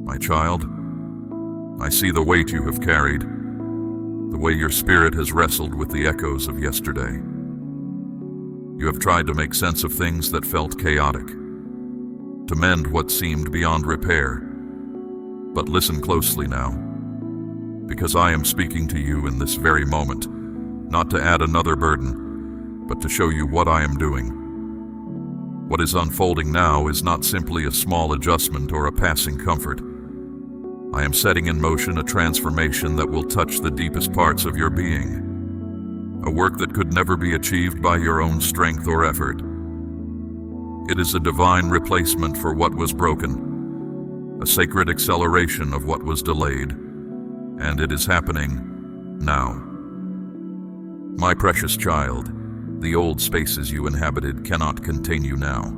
My child, I see the weight you have carried, the way your spirit has wrestled with the echoes of yesterday. You have tried to make sense of things that felt chaotic, to mend what seemed beyond repair. But listen closely now, because I am speaking to you in this very moment, not to add another burden, but to show you what I am doing. What is unfolding now is not simply a small adjustment or a passing comfort. I am setting in motion a transformation that will touch the deepest parts of your being, a work that could never be achieved by your own strength or effort. It is a divine replacement for what was broken, a sacred acceleration of what was delayed, and it is happening now. My precious child, the old spaces you inhabited cannot contain you now.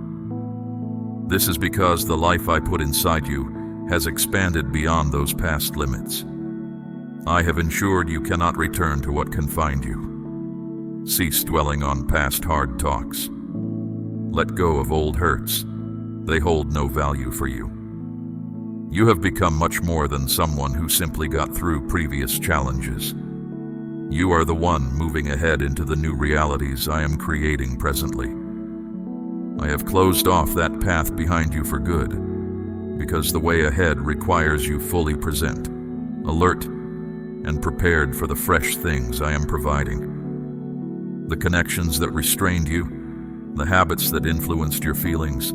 This is because the life I put inside you has expanded beyond those past limits. I have ensured you cannot return to what confined you. Cease dwelling on past hard talks. Let go of old hurts. They hold no value for you. You have become much more than someone who simply got through previous challenges. You are the one moving ahead into the new realities I am creating presently. I have closed off that path behind you for good, because the way ahead requires you fully present, alert, and prepared for the fresh things I am providing. The connections that restrained you, the habits that influenced your feelings,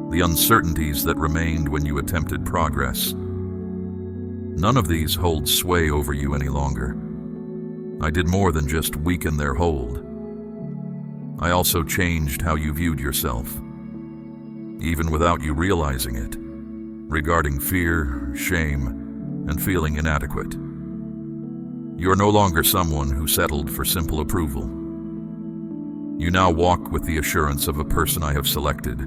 the uncertainties that remained when you attempted progress. None of these hold sway over you any longer. I did more than just weaken their hold. I also changed how you viewed yourself, even without you realizing it, regarding fear, shame, and feeling inadequate. You are no longer someone who settled for simple approval. You now walk with the assurance of a person I have selected,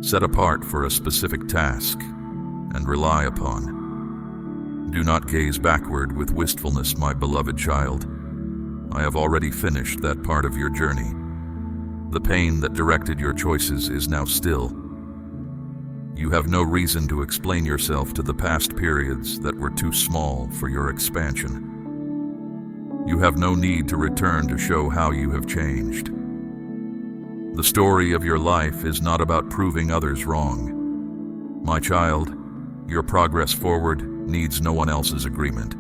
set apart for a specific task, and rely upon. Do not gaze backward with wistfulness, my beloved child. I have already finished that part of your journey. The pain that directed your choices is now still. You have no reason to explain yourself to the past periods that were too small for your expansion. You have no need to return to show how you have changed. The story of your life is not about proving others wrong. My child, your progress forward needs no one else's agreement.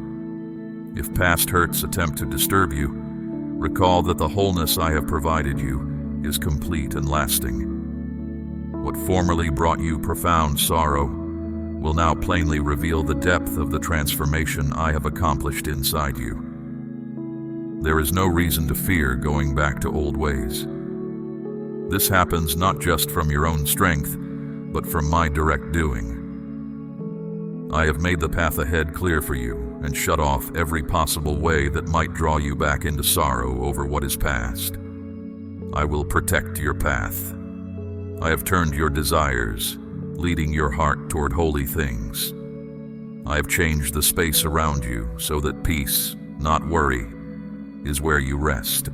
If past hurts attempt to disturb you, recall that the wholeness I have provided you is complete and lasting. What formerly brought you profound sorrow will now plainly reveal the depth of the transformation I have accomplished inside you. There is no reason to fear going back to old ways. This happens not just from your own strength, but from my direct doing. I have made the path ahead clear for you and shut off every possible way that might draw you back into sorrow over what is past. I will protect your path. I have turned your desires, leading your heart toward holy things. I have changed the space around you so that peace, not worry, is where you rest.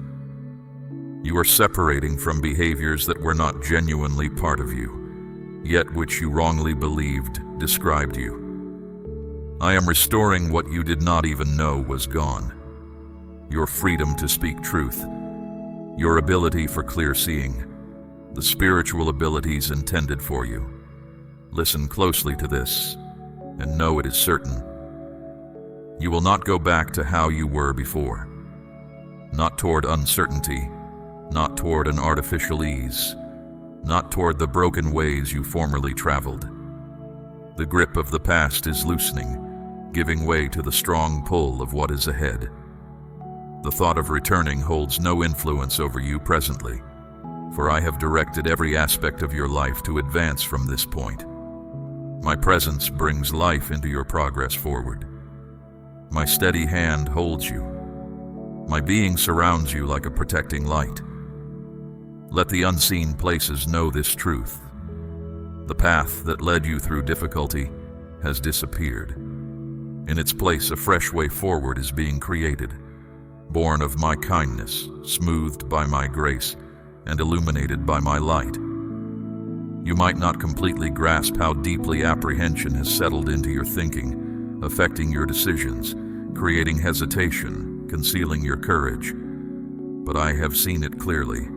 You are separating from behaviors that were not genuinely part of you, yet which you wrongly believed described you. I am restoring what you did not even know was gone. Your freedom to speak truth, your ability for clear seeing, the spiritual abilities intended for you. Listen closely to this, and know it is certain. You will not go back to how you were before. Not toward uncertainty, not toward an artificial ease, not toward the broken ways you formerly traveled. The grip of the past is loosening, giving way to the strong pull of what is ahead. The thought of returning holds no influence over you presently, for I have directed every aspect of your life to advance from this point. My presence brings life into your progress forward. My steady hand holds you. My being surrounds you like a protecting light. Let the unseen places know this truth. The path that led you through difficulty has disappeared. In its place, a fresh way forward is being created, born of my kindness, smoothed by my grace, and illuminated by my light. You might not completely grasp how deeply apprehension has settled into your thinking, affecting your decisions, creating hesitation, concealing your courage. But I have seen it clearly.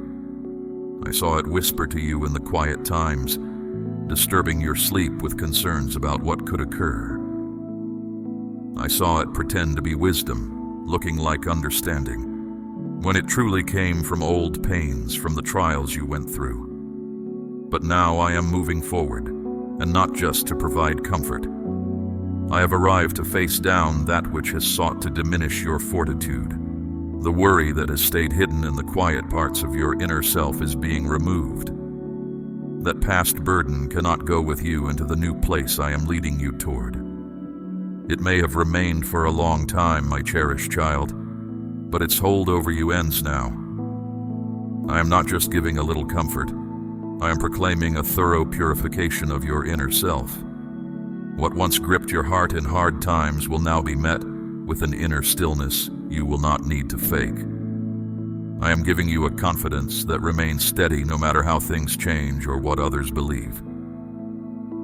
I saw it whisper to you in the quiet times, disturbing your sleep with concerns about what could occur. I saw it pretend to be wisdom, looking like understanding, when it truly came from old pains, from the trials you went through. But now I am moving forward, and not just to provide comfort. I have arrived to face down that which has sought to diminish your fortitude. The worry that has stayed hidden in the quiet parts of your inner self is being removed. That past burden cannot go with you into the new place I am leading you toward. It may have remained for a long time, my cherished child, but its hold over you ends now. I am not just giving a little comfort. I am proclaiming a thorough purification of your inner self. What once gripped your heart in hard times will now be met with an inner stillness you will not need to fake. I am giving you a confidence that remains steady no matter how things change or what others believe.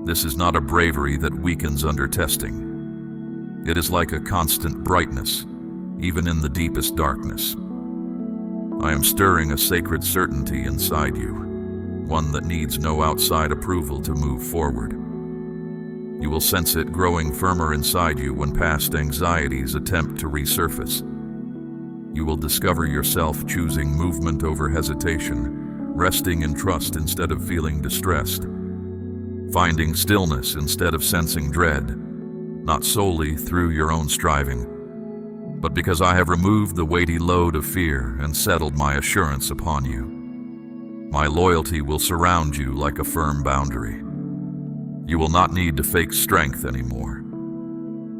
This is not a bravery that weakens under testing. It is like a constant brightness, even in the deepest darkness. I am stirring a sacred certainty inside you, one that needs no outside approval to move forward. You will sense it growing firmer inside you when past anxieties attempt to resurface. You will discover yourself choosing movement over hesitation, resting in trust instead of feeling distressed, finding stillness instead of sensing dread, not solely through your own striving, but because I have removed the weighty load of fear and settled my assurance upon you. My loyalty will surround you like a firm boundary. You will not need to fake strength anymore.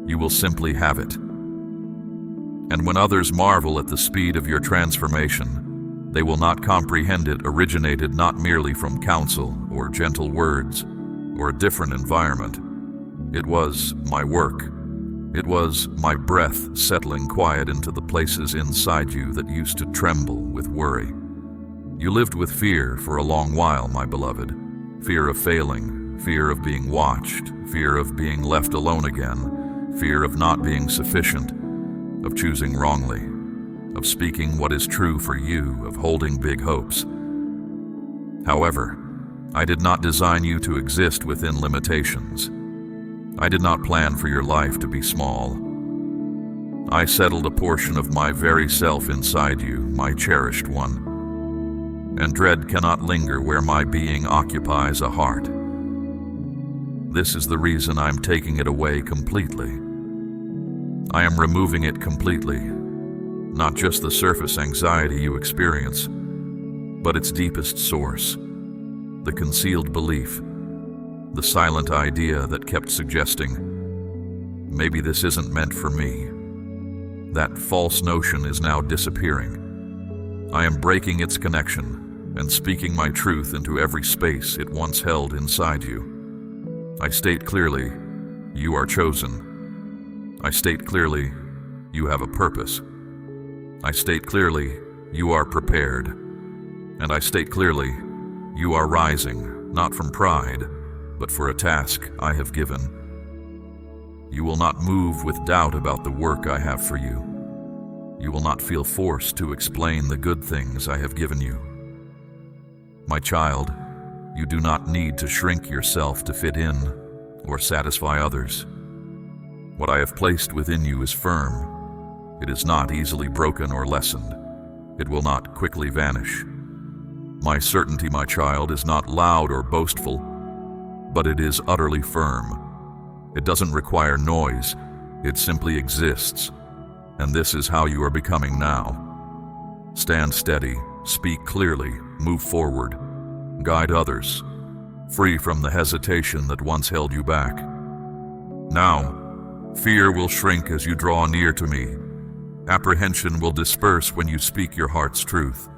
You will simply have it. And when others marvel at the speed of your transformation, they will not comprehend it originated not merely from counsel or gentle words or a different environment. It was my work. It was my breath settling quiet into the places inside you that used to tremble with worry. You lived with fear for a long while, my beloved. Fear of failing, fear of being watched, fear of being left alone again, fear of not being sufficient, of choosing wrongly, of speaking what is true for you, of holding big hopes. However, I did not design you to exist within limitations. I did not plan for your life to be small. I settled a portion of my very self inside you, my cherished one. And dread cannot linger where my being occupies a heart. This is the reason I'm taking it away completely. I am removing it completely, not just the surface anxiety you experience, but its deepest source, the concealed belief, the silent idea that kept suggesting, maybe this isn't meant for me. That false notion is now disappearing. I am breaking its connection and speaking my truth into every space it once held inside you. I state clearly, you are chosen. I state clearly, you have a purpose. I state clearly, you are prepared. And I state clearly, you are rising, not from pride, but for a task I have given. You will not move with doubt about the work I have for you. You will not feel forced to explain the good things I have given you. My child, you do not need to shrink yourself to fit in or satisfy others. What I have placed within you is firm. It is not easily broken or lessened. It will not quickly vanish. My certainty, my child, is not loud or boastful, but it is utterly firm. It doesn't require noise. It simply exists. And this is how you are becoming now. Stand steady, speak clearly, move forward, guide others, free from the hesitation that once held you back. Now, fear will shrink as you draw near to me. Apprehension will disperse when you speak your heart's truth.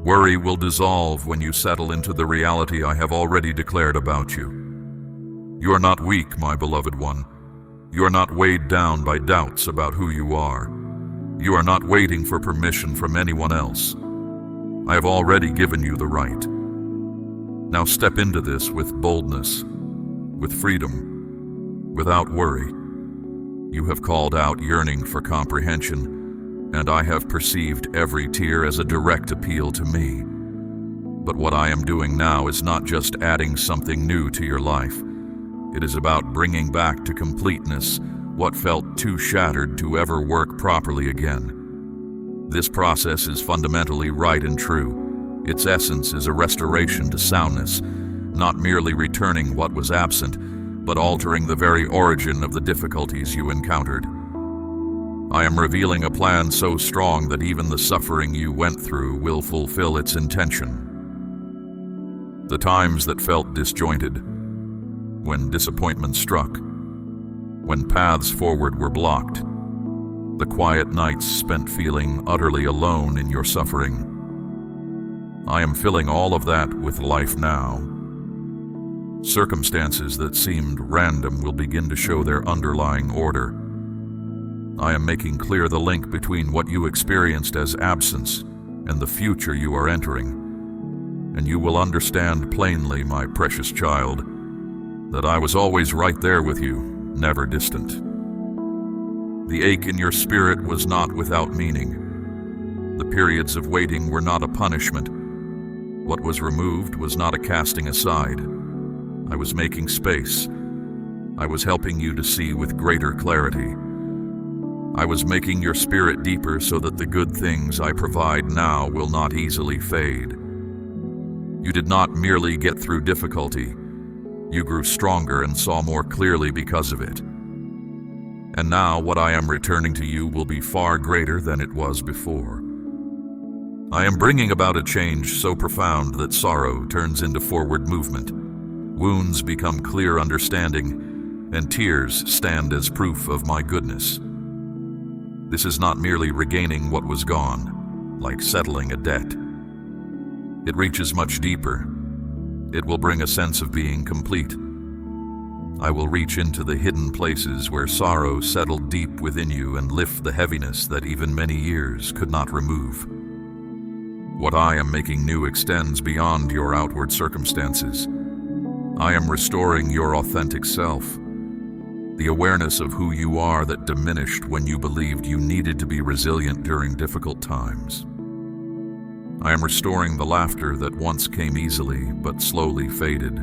Worry will dissolve when you settle into the reality I have already declared about you. You are not weak, my beloved one. You are not weighed down by doubts about who you are. You are not waiting for permission from anyone else. I have already given you the right. Now step into this with boldness, with freedom, without worry. You have called out yearning for comprehension, and I have perceived every tear as a direct appeal to me. But what I am doing now is not just adding something new to your life. It is about bringing back to completeness what felt too shattered to ever work properly again. This process is fundamentally right and true. Its essence is a restoration to soundness, not merely returning what was absent, but altering the very origin of the difficulties you encountered. I am revealing a plan so strong that even the suffering you went through will fulfill its intention. The times that felt disjointed, when disappointment struck, when paths forward were blocked, the quiet nights spent feeling utterly alone in your suffering. I am filling all of that with life now. Circumstances that seemed random will begin to show their underlying order. I am making clear the link between what you experienced as absence and the future you are entering. And you will understand plainly, my precious child, that I was always right there with you, never distant. The ache in your spirit was not without meaning. The periods of waiting were not a punishment. What was removed was not a casting aside. I was making space. I was helping you to see with greater clarity. I was making your spirit deeper so that the good things I provide now will not easily fade. You did not merely get through difficulty. You grew stronger and saw more clearly because of it. And now what I am returning to you will be far greater than it was before. I am bringing about a change so profound that sorrow turns into forward movement. Wounds become clear understanding, and tears stand as proof of my goodness. This is not merely regaining what was gone, like settling a debt. It reaches much deeper. It will bring a sense of being complete. I will reach into the hidden places where sorrow settled deep within you and lift the heaviness that even many years could not remove. What I am making new extends beyond your outward circumstances. I am restoring your authentic self, the awareness of who you are that diminished when you believed you needed to be resilient during difficult times. I am restoring the laughter that once came easily but slowly faded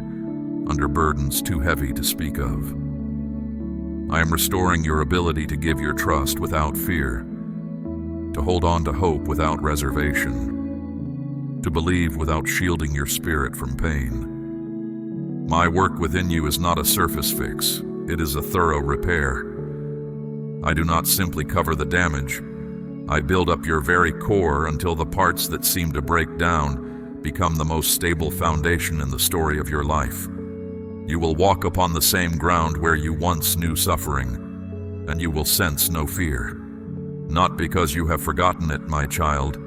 under burdens too heavy to speak of. I am restoring your ability to give your trust without fear, to hold on to hope without reservation, to believe without shielding your spirit from pain. My work within you is not a surface fix, it is a thorough repair. I do not simply cover the damage. I build up your very core until the parts that seem to break down become the most stable foundation in the story of your life. You will walk upon the same ground where you once knew suffering, and you will sense no fear. Not because you have forgotten it, my child,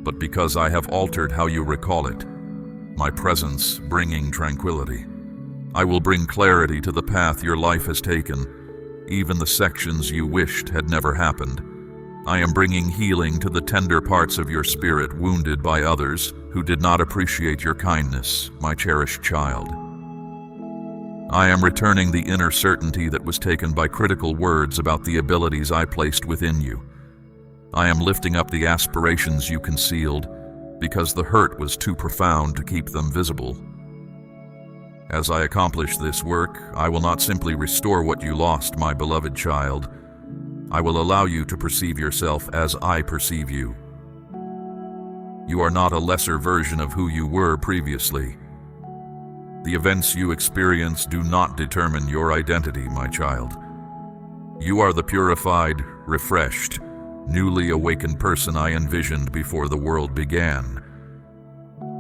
but because I have altered how you recall it, my presence bringing tranquility. I will bring clarity to the path your life has taken, even the sections you wished had never happened. I am bringing healing to the tender parts of your spirit wounded by others who did not appreciate your kindness, my cherished child. I am returning the inner certainty that was taken by critical words about the abilities I placed within you. I am lifting up the aspirations you concealed because the hurt was too profound to keep them visible. As I accomplish this work, I will not simply restore what you lost, my beloved child. I will allow you to perceive yourself as I perceive you. You are not a lesser version of who you were previously. The events you experience do not determine your identity, my child. You are the purified, refreshed, newly awakened person I envisioned before the world began.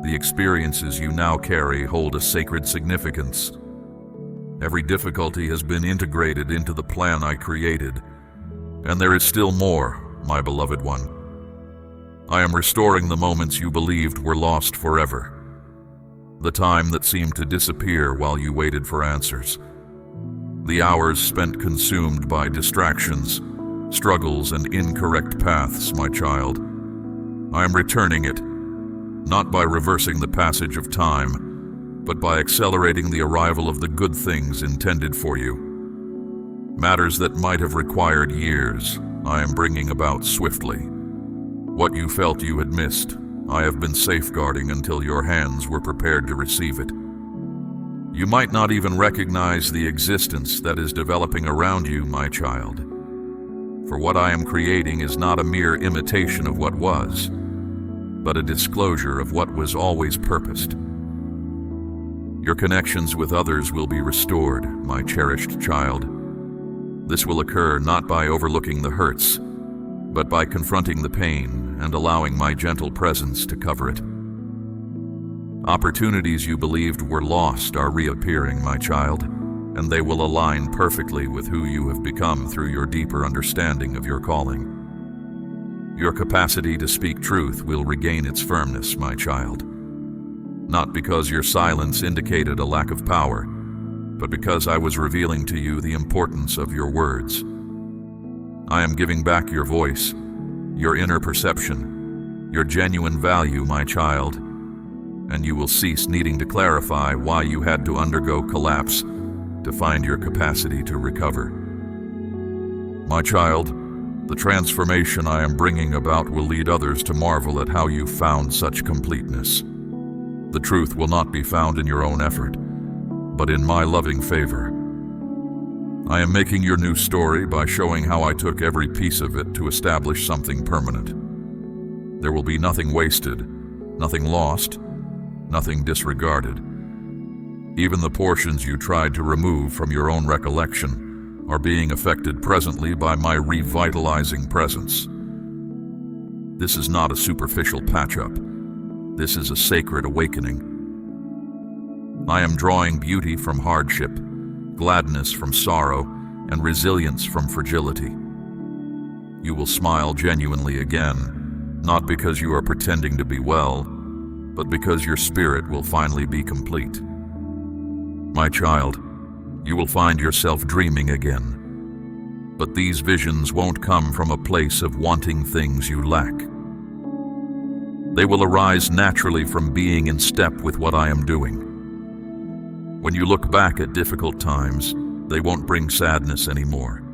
The experiences you now carry hold a sacred significance. Every difficulty has been integrated into the plan I created. And there is still more, my beloved one. I am restoring the moments you believed were lost forever. The time that seemed to disappear while you waited for answers. The hours spent consumed by distractions, struggles, and incorrect paths, my child. I am returning it, not by reversing the passage of time, but by accelerating the arrival of the good things intended for you. Matters that might have required years, I am bringing about swiftly. What you felt you had missed, I have been safeguarding until your hands were prepared to receive it. You might not even recognize the existence that is developing around you, my child. For what I am creating is not a mere imitation of what was, but a disclosure of what was always purposed. Your connections with others will be restored, my cherished child. This will occur not by overlooking the hurts, but by confronting the pain and allowing my gentle presence to cover it. Opportunities you believed were lost are reappearing, my child, and they will align perfectly with who you have become through your deeper understanding of your calling. Your capacity to speak truth will regain its firmness, my child. Not because your silence indicated a lack of power, but because I was revealing to you the importance of your words. I am giving back your voice, your inner perception, your genuine value, my child, and you will cease needing to clarify why you had to undergo collapse to find your capacity to recover. My child, the transformation I am bringing about will lead others to marvel at how you found such completeness. The truth will not be found in your own effort, but in my loving favor. I am making your new story by showing how I took every piece of it to establish something permanent. There will be nothing wasted, nothing lost, nothing disregarded. Even the portions you tried to remove from your own recollection are being affected presently by my revitalizing presence. This is not a superficial patch-up. This is a sacred awakening. I am drawing beauty from hardship, gladness from sorrow, and resilience from fragility. You will smile genuinely again, not because you are pretending to be well, but because your spirit will finally be complete. My child, you will find yourself dreaming again. But these visions won't come from a place of wanting things you lack. They will arise naturally from being in step with what I am doing. When you look back at difficult times, they won't bring sadness anymore.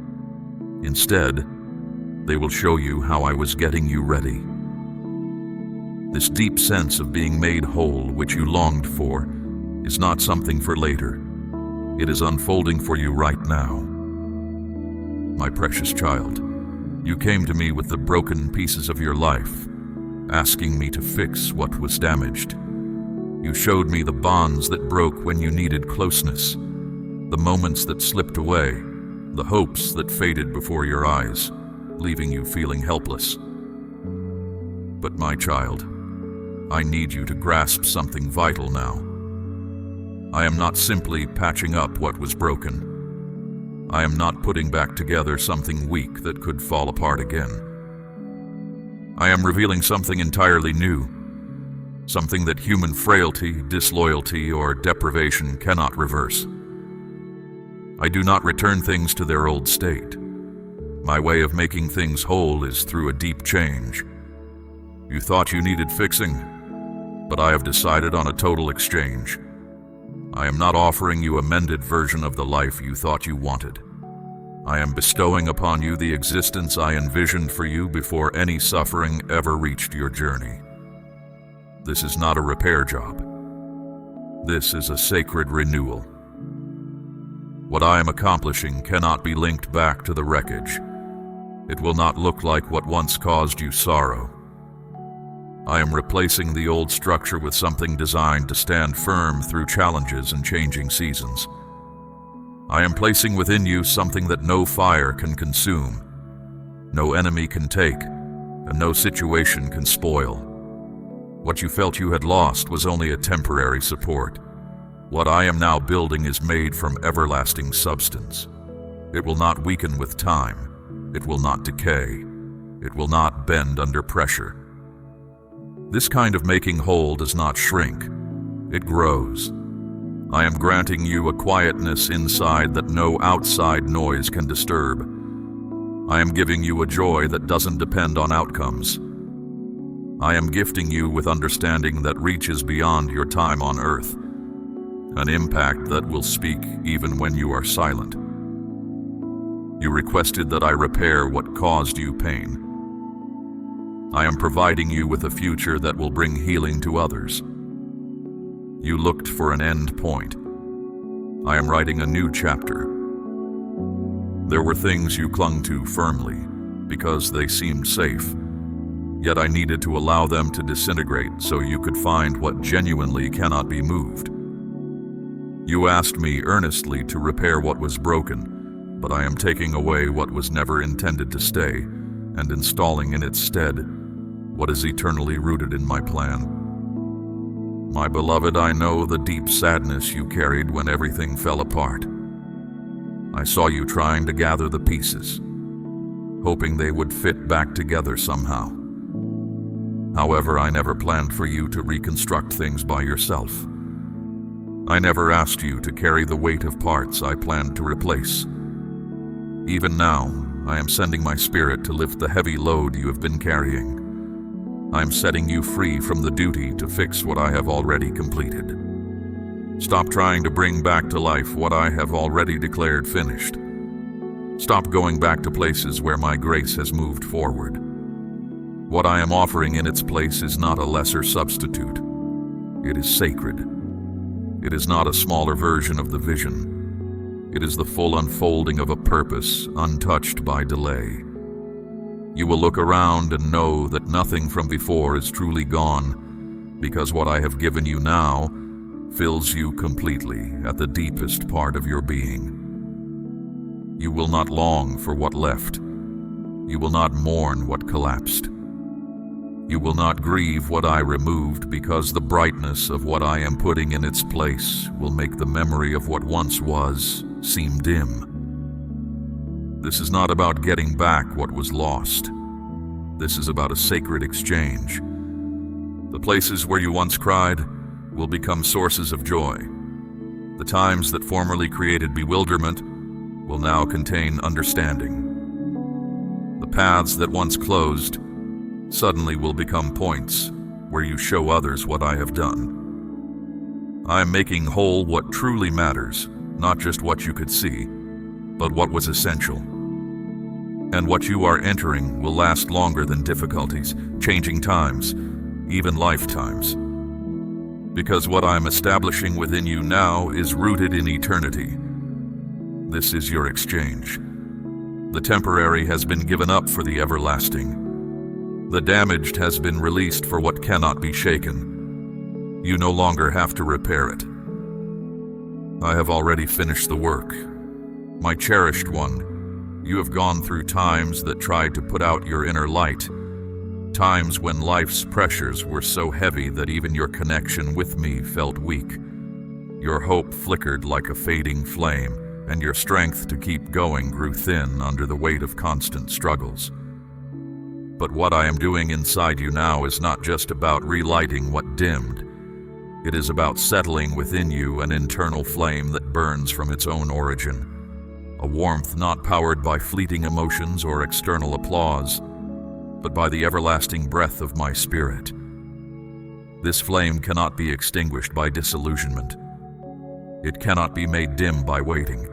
Instead, they will show you how I was getting you ready. This deep sense of being made whole, which you longed for, is not something for later. It is unfolding for you right now. My precious child, you came to me with the broken pieces of your life, asking me to fix what was damaged. You showed me the bonds that broke when you needed closeness, the moments that slipped away, the hopes that faded before your eyes, leaving you feeling helpless. But my child, I need you to grasp something vital now. I am not simply patching up what was broken. I am not putting back together something weak that could fall apart again. I am revealing something entirely new, something that human frailty, disloyalty, or deprivation cannot reverse. I do not return things to their old state. My way of making things whole is through a deep change. You thought you needed fixing, but I have decided on a total exchange. I am not offering you a mended version of the life you thought you wanted. I am bestowing upon you the existence I envisioned for you before any suffering ever reached your journey. This is not a repair job. This is a sacred renewal. What I am accomplishing cannot be linked back to the wreckage. It will not look like what once caused you sorrow. I am replacing the old structure with something designed to stand firm through challenges and changing seasons. I am placing within you something that no fire can consume, no enemy can take, and no situation can spoil. What you felt you had lost was only a temporary support. What I am now building is made from everlasting substance. It will not weaken with time. It will not decay. It will not bend under pressure. This kind of making whole does not shrink. It grows. I am granting you a quietness inside that no outside noise can disturb. I am giving you a joy that doesn't depend on outcomes. I am gifting you with understanding that reaches beyond your time on earth. an impact that will speak even when you are silent. You requested that I repair what caused you pain. I am providing you with a future that will bring healing to others. You looked for an end point. I am writing a new chapter. There were things you clung to firmly because they seemed safe, yet I needed to allow them to disintegrate so you could find what genuinely cannot be moved. You asked me earnestly to repair what was broken, but I am taking away what was never intended to stay and installing in its stead what is eternally rooted in my plan. My beloved, I know the deep sadness you carried when everything fell apart. I saw you trying to gather the pieces, hoping they would fit back together somehow. However, I never planned for you to reconstruct things by yourself. I never asked you to carry the weight of parts I planned to replace. Even now, I am sending my spirit to lift the heavy load you have been carrying. I am setting you free from the duty to fix what I have already completed. Stop trying to bring back to life what I have already declared finished. Stop going back to places where my grace has moved forward. What I am offering in its place is not a lesser substitute. It is sacred. It is not a smaller version of the vision. It is the full unfolding of a purpose untouched by delay. You will look around and know that nothing from before is truly gone, because what I have given you now fills you completely at the deepest part of your being. You will not long for what left. You will not mourn what collapsed. You will not grieve what I removed, because the brightness of what I am putting in its place will make the memory of what once was seem dim. This is not about getting back what was lost. This is about a sacred exchange. The places where you once cried will become sources of joy. The times that formerly created bewilderment will now contain understanding. The paths that once closed suddenly will become points where you show others what I have done. I am making whole what truly matters, not just what you could see, but what was essential. And what you are entering will last longer than difficulties, changing times, even lifetimes. Because what I am establishing within you now is rooted in eternity. This is your exchange. The temporary has been given up for the everlasting. The damaged has been released for what cannot be shaken. You no longer have to repair it. I have already finished the work. My cherished one, you have gone through times that tried to put out your inner light, times when life's pressures were so heavy that even your connection with me felt weak. Your hope flickered like a fading flame, and your strength to keep going grew thin under the weight of constant struggles. But what I am doing inside you now is not just about relighting what dimmed. It is about settling within you an internal flame that burns from its own origin. A warmth not powered by fleeting emotions or external applause, but by the everlasting breath of my spirit. This flame cannot be extinguished by disillusionment. It cannot be made dim by waiting.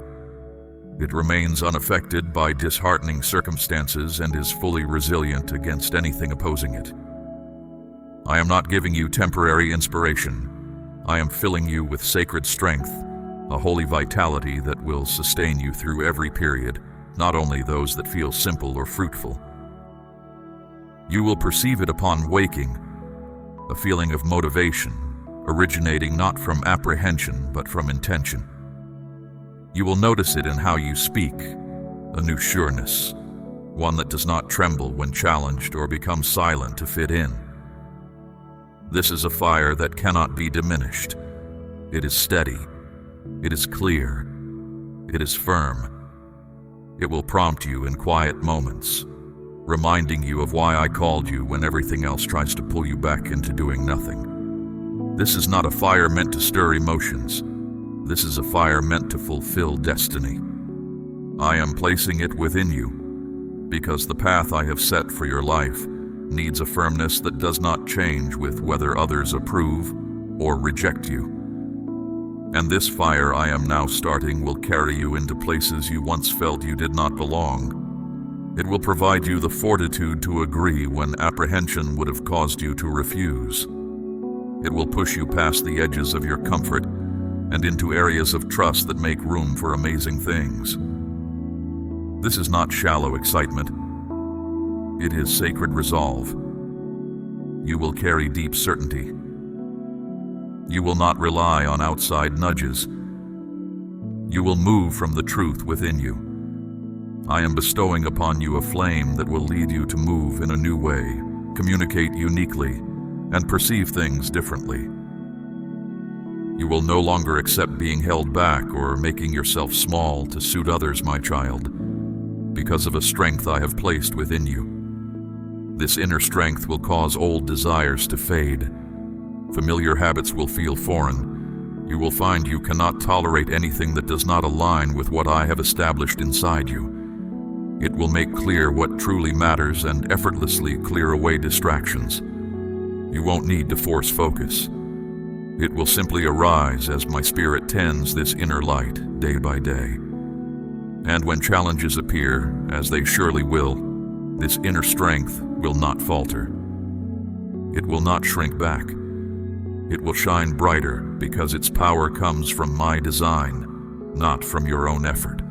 It remains unaffected by disheartening circumstances and is fully resilient against anything opposing it. I am not giving you temporary inspiration. I am filling you with sacred strength, a holy vitality that will sustain you through every period, not only those that feel simple or fruitful. You will perceive it upon waking, a feeling of motivation, originating not from apprehension but from intention. You will notice it in how you speak, a new sureness, one that does not tremble when challenged or become silent to fit in. This is a fire that cannot be diminished. It is steady. It is clear. It is firm. It will prompt you in quiet moments, reminding you of why I called you when everything else tries to pull you back into doing nothing. This is not a fire meant to stir emotions. This is a fire meant to fulfill destiny. I am placing it within you, because the path I have set for your life needs a firmness that does not change with whether others approve or reject you. And this fire I am now starting will carry you into places you once felt you did not belong. It will provide you the fortitude to agree when apprehension would have caused you to refuse. It will push you past the edges of your comfort and into areas of trust that make room for amazing things. This is not shallow excitement. It is sacred resolve. You will carry deep certainty. You will not rely on outside nudges. You will move from the truth within you. I am bestowing upon you a flame that will lead you to move in a new way, communicate uniquely, and perceive things differently. You will no longer accept being held back or making yourself small to suit others, my child, because of a strength I have placed within you. This inner strength will cause old desires to fade. Familiar habits will feel foreign. You will find you cannot tolerate anything that does not align with what I have established inside you. It will make clear what truly matters and effortlessly clear away distractions. You won't need to force focus. It will simply arise as my spirit tends this inner light day by day. And when challenges appear, as they surely will, this inner strength will not falter. It will not shrink back. It will shine brighter because its power comes from my design, not from your own effort.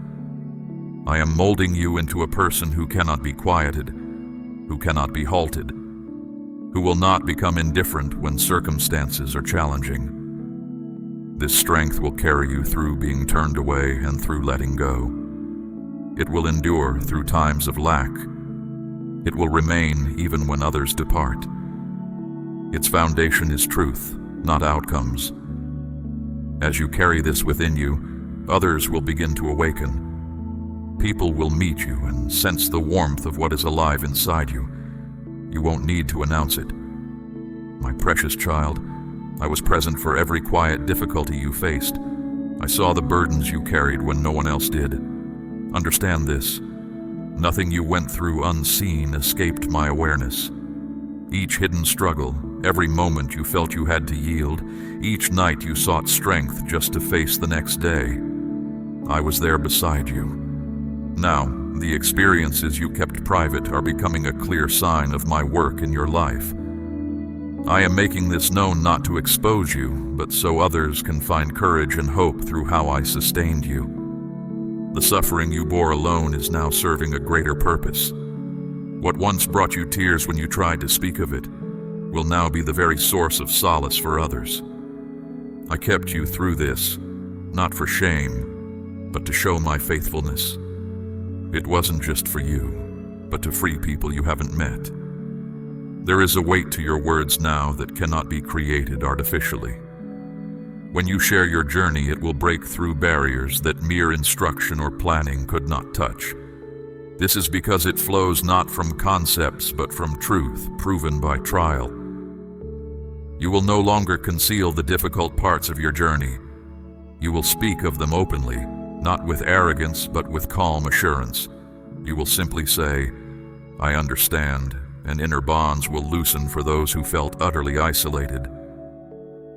I am molding you into a person who cannot be quieted, who cannot be halted, who will not become indifferent when circumstances are challenging. This strength will carry you through being turned away and through letting go. It will endure through times of lack. It will remain even when others depart. Its foundation is truth, not outcomes. As you carry this within you, others will begin to awaken. People will meet you and sense the warmth of what is alive inside you. You won't need to announce it. My precious child, I was present for every quiet difficulty you faced. I saw the burdens you carried when no one else did. Understand this. Nothing you went through unseen escaped my awareness. Each hidden struggle, every moment you felt you had to yield, each night you sought strength just to face the next day, I was there beside you. Now, the experiences you kept private are becoming a clear sign of my work in your life. I am making this known not to expose you, but so others can find courage and hope through how I sustained you. The suffering you bore alone is now serving a greater purpose. What once brought you tears when you tried to speak of it will now be the very source of solace for others. I kept you through this, not for shame, but to show my faithfulness. It wasn't just for you, but to free people you haven't met. There is a weight to your words now that cannot be created artificially. When you share your journey, it will break through barriers that mere instruction or planning could not touch. This is because it flows not from concepts, but from truth proven by trial. You will no longer conceal the difficult parts of your journey. You will speak of them openly, not with arrogance, but with calm assurance. You will simply say, I understand, and inner bonds will loosen for those who felt utterly isolated.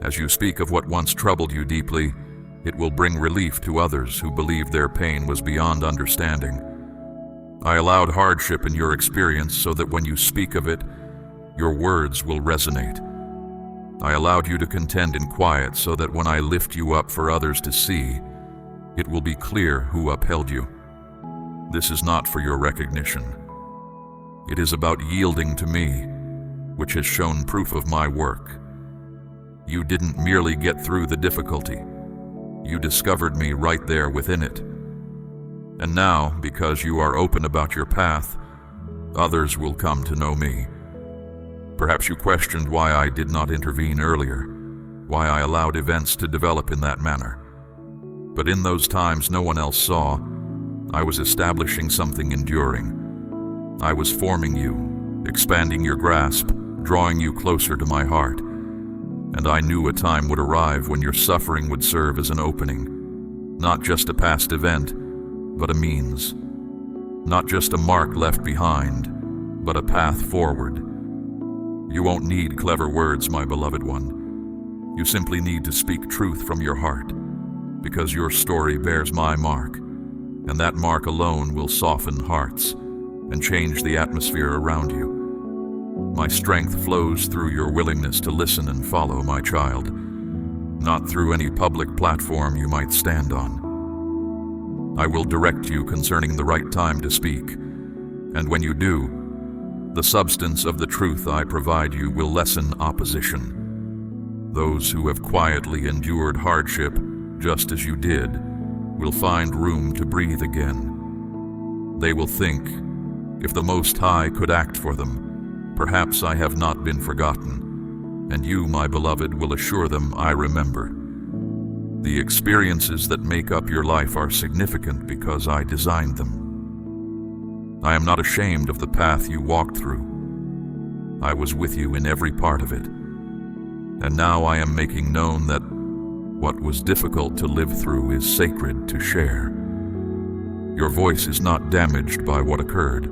As you speak of what once troubled you deeply, it will bring relief to others who believed their pain was beyond understanding. I allowed hardship in your experience so that when you speak of it, your words will resonate. I allowed you to contend in quiet so that when I lift you up for others to see, it will be clear who upheld you. This is not for your recognition. It is about yielding to me, which has shown proof of my work. You didn't merely get through the difficulty. You discovered me right there within it. And now, because you are open about your path, others will come to know me. Perhaps you questioned why I did not intervene earlier, why I allowed events to develop in that manner. But in those times no one else saw, I was establishing something enduring. I was forming you, expanding your grasp, drawing you closer to my heart. And I knew a time would arrive when your suffering would serve as an opening, not just a past event, but a means. Not just a mark left behind, but a path forward. You won't need clever words, my beloved one. You simply need to speak truth from your heart. because your story bears my mark, and that mark alone will soften hearts and change the atmosphere around you. My strength flows through your willingness to listen and follow, my child, not through any public platform you might stand on. I will direct you concerning the right time to speak, and when you do, the substance of the truth I provide you will lessen opposition. Those who have quietly endured hardship, just as you did, will find room to breathe again. They will think, if the Most High could act for them, perhaps I have not been forgotten, and you, my beloved, will assure them I remember. The experiences that make up your life are significant because I designed them. I am not ashamed of the path you walked through. I was with you in every part of it. And now I am making known that what was difficult to live through is sacred to share. Your voice is not damaged by what occurred.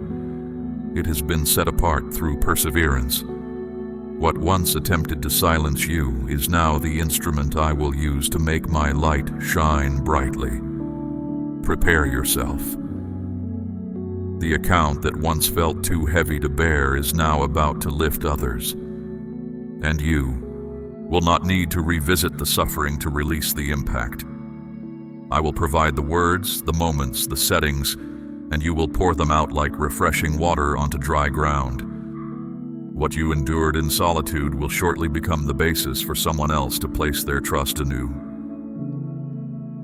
It has been set apart through perseverance. What once attempted to silence you is now the instrument I will use to make my light shine brightly. Prepare yourself. The account that once felt too heavy to bear is now about to lift others, and you will not need to revisit the suffering to release the impact. I will provide the words, the moments, the settings, and you will pour them out like refreshing water onto dry ground. What you endured in solitude will shortly become the basis for someone else to place their trust anew.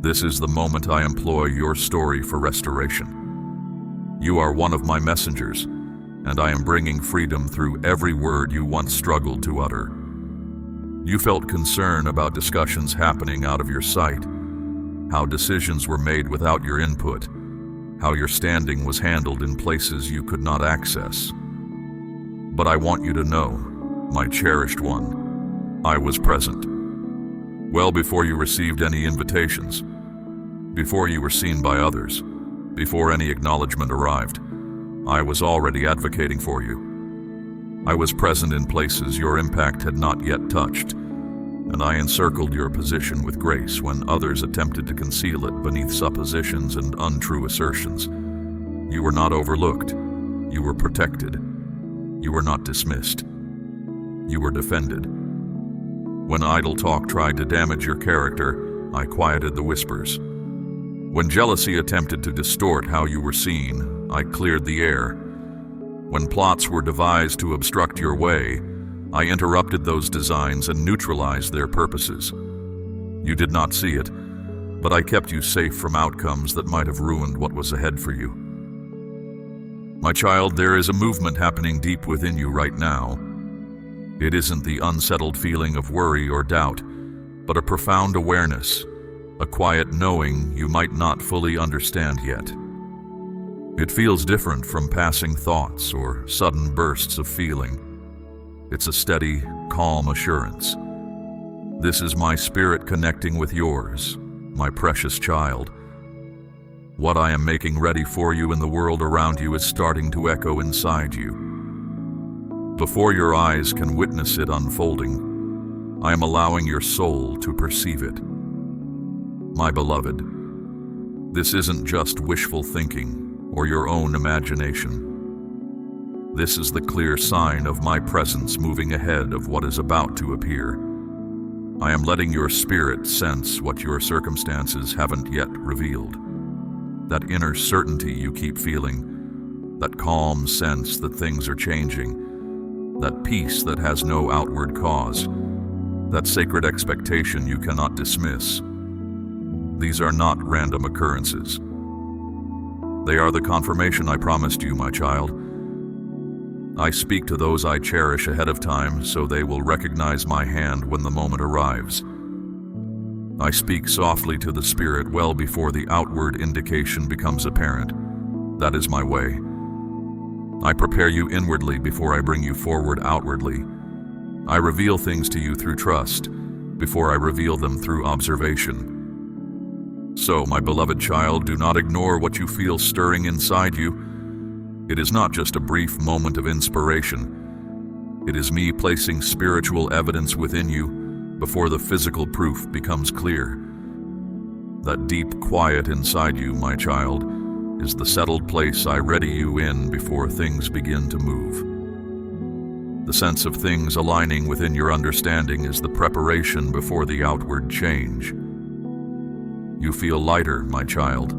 This is the moment I employ your story for restoration. You are one of my messengers, and I am bringing freedom through every word you once struggled to utter. You felt concern about discussions happening out of your sight, how decisions were made without your input, how your standing was handled in places you could not access. But I want you to know, my cherished one, I was present. Well before you received any invitations, before you were seen by others, before any acknowledgement arrived, I was already advocating for you. I was present in places your impact had not yet touched, and I encircled your position with grace when others attempted to conceal it beneath suppositions and untrue assertions. You were not overlooked. You were protected. You were not dismissed. You were defended. When idle talk tried to damage your character, I quieted the whispers. When jealousy attempted to distort how you were seen, I cleared the air. When plots were devised to obstruct your way, I interrupted those designs and neutralized their purposes. You did not see it, but I kept you safe from outcomes that might have ruined what was ahead for you. My child, there is a movement happening deep within you right now. It isn't the unsettled feeling of worry or doubt, but a profound awareness, a quiet knowing you might not fully understand yet. It feels different from passing thoughts or sudden bursts of feeling. It's a steady, calm assurance. This is my spirit connecting with yours, my precious child. What I am making ready for you in the world around you is starting to echo inside you. Before your eyes can witness it unfolding, I am allowing your soul to perceive it. My beloved, this isn't just wishful thinking or your own imagination. This is the clear sign of my presence moving ahead of what is about to appear. I am letting your spirit sense what your circumstances haven't yet revealed. That inner certainty you keep feeling, that calm sense that things are changing, that peace that has no outward cause, that sacred expectation you cannot dismiss. These are not random occurrences. They are the confirmation I promised you, my child. I speak to those I cherish ahead of time so they will recognize my hand when the moment arrives. I speak softly to the spirit well before the outward indication becomes apparent. That is my way. I prepare you inwardly before I bring you forward outwardly. I reveal things to you through trust before I reveal them through observation. So, my beloved child, do not ignore what you feel stirring inside you. It is not just a brief moment of inspiration. It is me placing spiritual evidence within you before the physical proof becomes clear. That deep quiet inside you, my child, is the settled place I ready you in before things begin to move. The sense of things aligning within your understanding is the preparation before the outward change. You feel lighter, my child,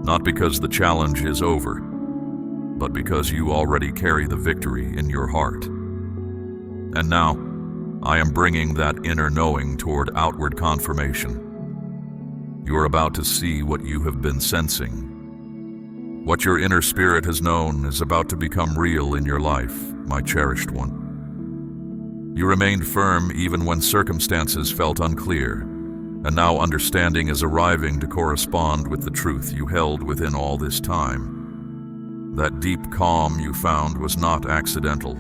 not because the challenge is over, but because you already carry the victory in your heart. And now, I am bringing that inner knowing toward outward confirmation. You are about to see what you have been sensing. What your inner spirit has known is about to become real in your life, my cherished one. You remained firm even when circumstances felt unclear, and now understanding is arriving to correspond with the truth you held within all this time. That deep calm you found was not accidental.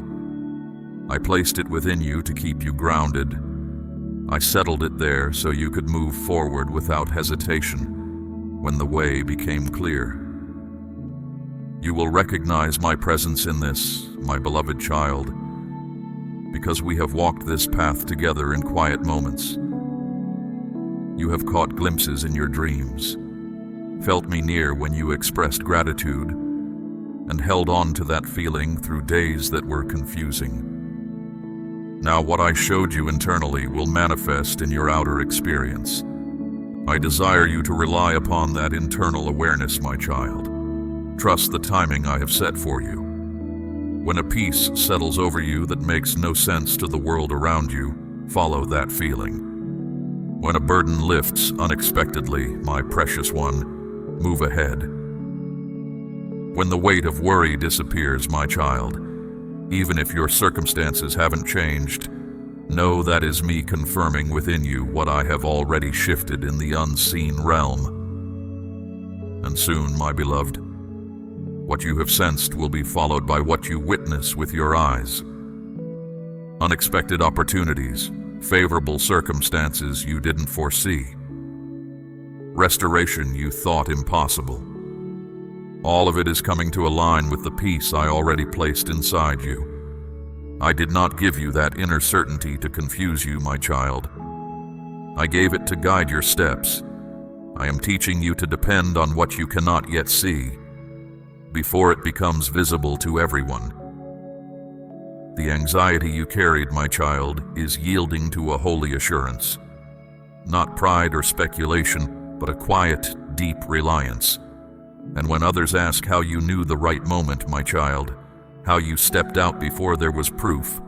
I placed it within you to keep you grounded. I settled it there so you could move forward without hesitation when the way became clear. You will recognize my presence in this, my beloved child, because we have walked this path together in quiet moments. You have caught glimpses in your dreams, felt me near when you expressed gratitude, and held on to that feeling through days that were confusing. Now what I showed you internally will manifest in your outer experience. I desire you to rely upon that internal awareness, my child. Trust the timing I have set for you. When a peace settles over you that makes no sense to the world around you, follow that feeling. When a burden lifts unexpectedly, my precious one, move ahead. When the weight of worry disappears, my child, even if your circumstances haven't changed, know that is me confirming within you what I have already shifted in the unseen realm. And soon, my beloved, what you have sensed will be followed by what you witness with your eyes. Unexpected opportunities, favorable circumstances you didn't foresee, restoration you thought impossible. All of it is coming to align with the peace I already placed inside you. I did not give you that inner certainty to confuse you, my child. I gave it to guide your steps. I am teaching you to depend on what you cannot yet see, before it becomes visible to everyone. The anxiety you carried, my child, is yielding to a holy assurance. Not pride or speculation, but a quiet, deep reliance. And when others ask how you knew the right moment, my child, how you stepped out before there was proof,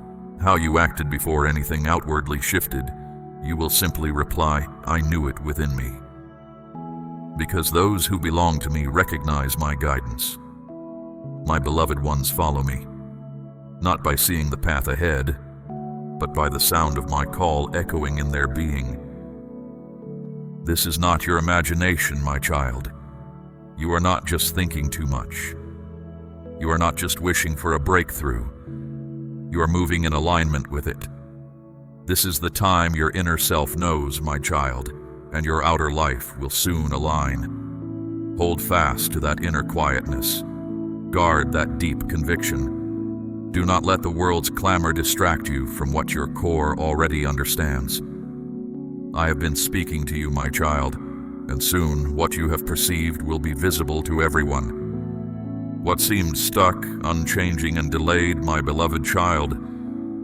how you acted before anything outwardly shifted, you will simply reply, I knew it within me. Because those who belong to me recognize my guidance. My beloved ones follow me, not by seeing the path ahead, but by the sound of my call echoing in their being. This is not your imagination, my child. You are not just thinking too much. You are not just wishing for a breakthrough. You are moving in alignment with it. This is the time your inner self knows, my child, and your outer life will soon align. Hold fast to that inner quietness. Guard that deep conviction. Do not let the world's clamor distract you from what your core already understands. I have been speaking to you, my child, and soon what you have perceived will be visible to everyone. What seemed stuck, unchanging, and delayed, my beloved child,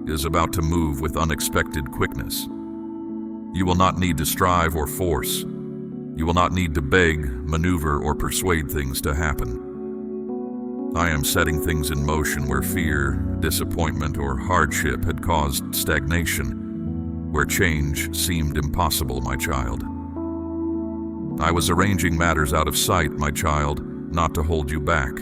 is about to move with unexpected quickness. You will not need to strive or force. You will not need to beg, maneuver, or persuade things to happen. I am setting things in motion where fear, disappointment, or hardship had caused stagnation, where change seemed impossible, my child. I was arranging matters out of sight, my child, not to hold you back,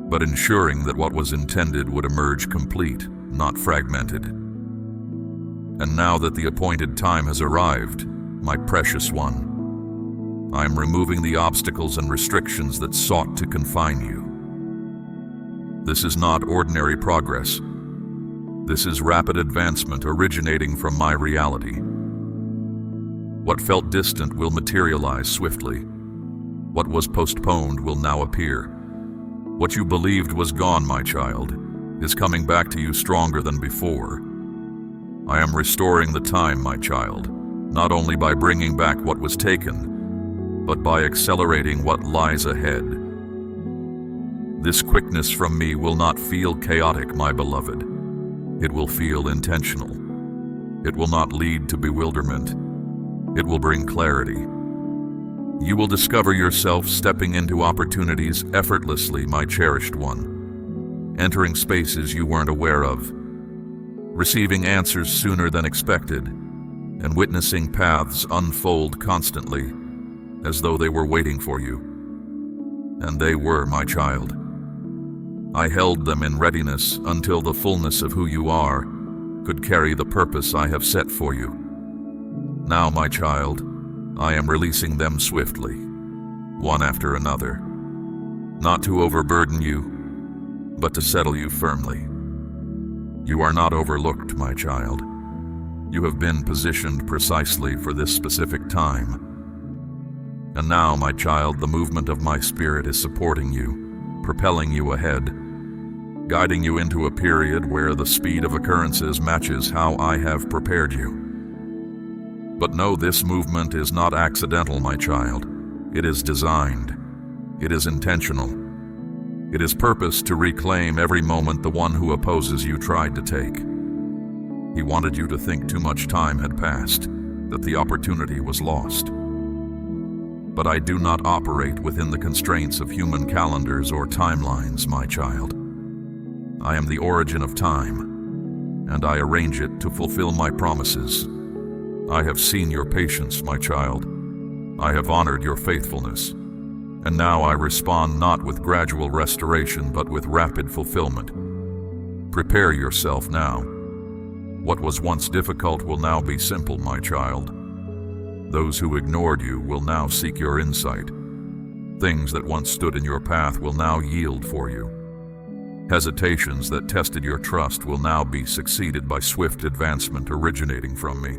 but ensuring that what was intended would emerge complete, not fragmented. And now that the appointed time has arrived, my precious one, I am removing the obstacles and restrictions that sought to confine you. This is not ordinary progress. This is rapid advancement originating from my reality. What felt distant will materialize swiftly. What was postponed will now appear. What you believed was gone, my child, is coming back to you stronger than before. I am restoring the time, my child, not only by bringing back what was taken, but by accelerating what lies ahead. This quickness from me will not feel chaotic, my beloved. It will feel intentional. It will not lead to bewilderment. It will bring clarity. You will discover yourself stepping into opportunities effortlessly, my cherished one, entering spaces you weren't aware of, receiving answers sooner than expected, and witnessing paths unfold constantly, as though they were waiting for you. And they were, my child. I held them in readiness until the fullness of who you are could carry the purpose I have set for you. Now, my child, I am releasing them swiftly, one after another, not to overburden you, but to settle you firmly. You are not overlooked, my child. You have been positioned precisely for this specific time. And now, my child, the movement of my spirit is supporting you, propelling you ahead, guiding you into a period where the speed of occurrences matches how I have prepared you. But know this movement is not accidental, my child. It is designed. It is intentional. It is purposed to reclaim every moment the one who opposes you tried to take. He wanted you to think too much time had passed, that the opportunity was lost. But I do not operate within the constraints of human calendars or timelines, my child. I am the origin of time, and I arrange it to fulfill my promises. I have seen your patience, my child. I have honored your faithfulness. And now I respond not with gradual restoration, but with rapid fulfillment. Prepare yourself now. What was once difficult will now be simple, my child. Those who ignored you will now seek your insight. Things that once stood in your path will now yield for you. Hesitations that tested your trust will now be succeeded by swift advancement originating from me.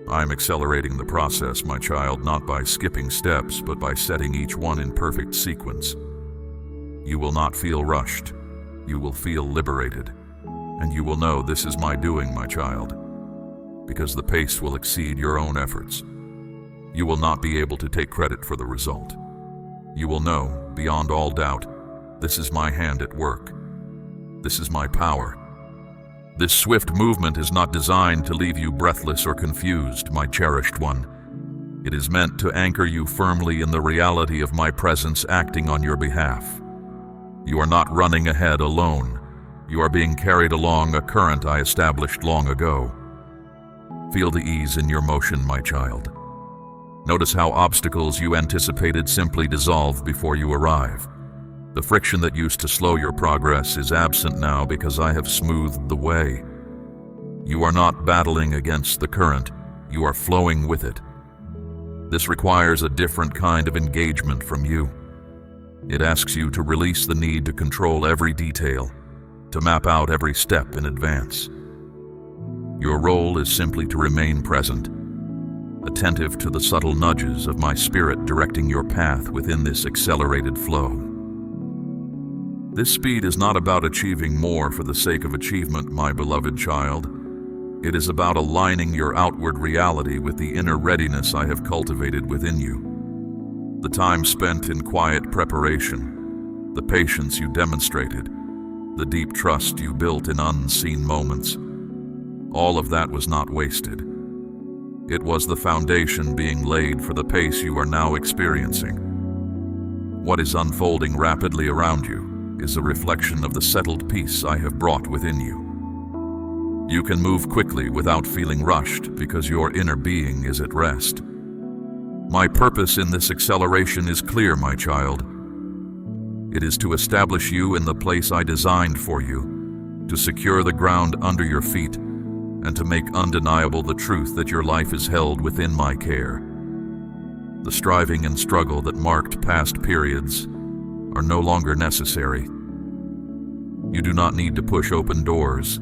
I'm accelerating the process, my child, not by skipping steps, but by setting each one in perfect sequence. You will not feel rushed. You will feel liberated. And you will know this is my doing, my child, because the pace will exceed your own efforts. You will not be able to take credit for the result. You will know, beyond all doubt, this is my hand at work. This is my power. This swift movement is not designed to leave you breathless or confused, my cherished one. It is meant to anchor you firmly in the reality of my presence acting on your behalf. You are not running ahead alone. You are being carried along a current I established long ago. Feel the ease in your motion, my child. Notice how obstacles you anticipated simply dissolve before you arrive. The friction that used to slow your progress is absent now because I have smoothed the way. You are not battling against the current, you are flowing with it. This requires a different kind of engagement from you. It asks you to release the need to control every detail, to map out every step in advance. Your role is simply to remain present, attentive to the subtle nudges of my spirit directing your path within this accelerated flow. This speed is not about achieving more for the sake of achievement, my beloved child. It is about aligning your outward reality with the inner readiness I have cultivated within you. The time spent in quiet preparation, the patience you demonstrated, the deep trust you built in unseen moments, all of that was not wasted. It was the foundation being laid for the pace you are now experiencing. What is unfolding rapidly around you is a reflection of the settled peace I have brought within you. You can move quickly without feeling rushed because your inner being is at rest. My purpose in this acceleration is clear, my child. It is to establish you in the place I designed for you, to secure the ground under your feet, and to make undeniable the truth that your life is held within my care. The striving and struggle that marked past periods are no longer necessary. You do not need to push open doors.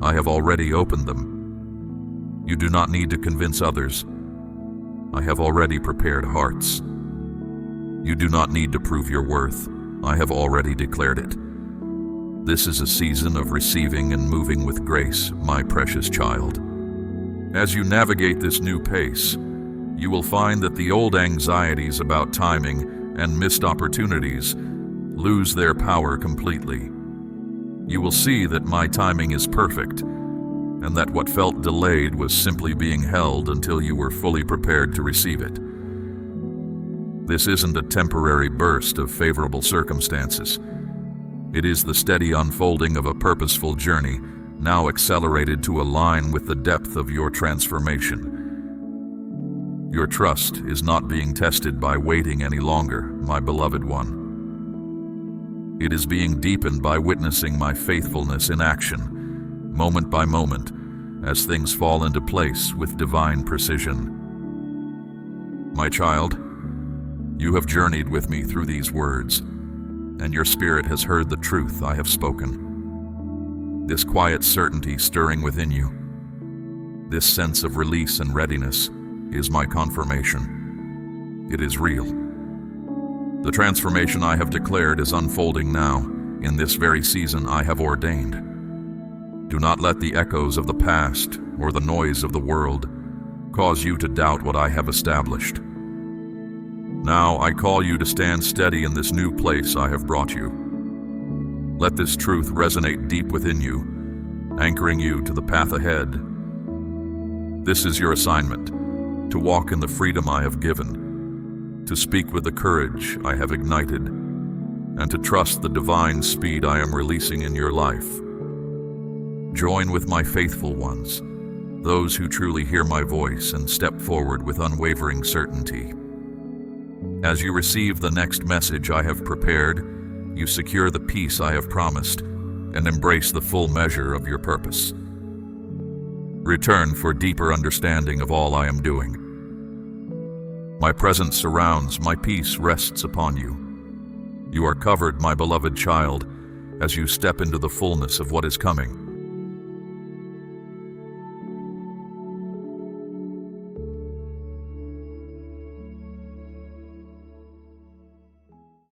I have already opened them. You do not need to convince others. I have already prepared hearts. You do not need to prove your worth. I have already declared it. This is a season of receiving and moving with grace, my precious child. As you navigate this new pace, you will find that the old anxieties about timing and missed opportunities lose their power completely. You will see that my timing is perfect, and that what felt delayed was simply being held until you were fully prepared to receive it. This isn't a temporary burst of favorable circumstances. It is the steady unfolding of a purposeful journey, now accelerated to align with the depth of your transformation. Your trust is not being tested by waiting any longer, my beloved one. It is being deepened by witnessing my faithfulness in action, moment by moment, as things fall into place with divine precision. My child, you have journeyed with me through these words, and your spirit has heard the truth I have spoken. This quiet certainty stirring within you, this sense of release and readiness, is my confirmation. It is real. The transformation I have declared is unfolding now, in this very season I have ordained. Do not let the echoes of the past or the noise of the world cause you to doubt what I have established. Now I call you to stand steady in this new place I have brought you. Let this truth resonate deep within you, anchoring you to the path ahead. This is your assignment, to walk in the freedom I have given, to speak with the courage I have ignited, and to trust the divine speed I am releasing in your life. Join with my faithful ones, those who truly hear my voice and step forward with unwavering certainty. As you receive the next message I have prepared, you secure the peace I have promised and embrace the full measure of your purpose. Return for deeper understanding of all I am doing. My presence surrounds, my peace rests upon you. You are covered, my beloved child, as you step into the fullness of what is coming.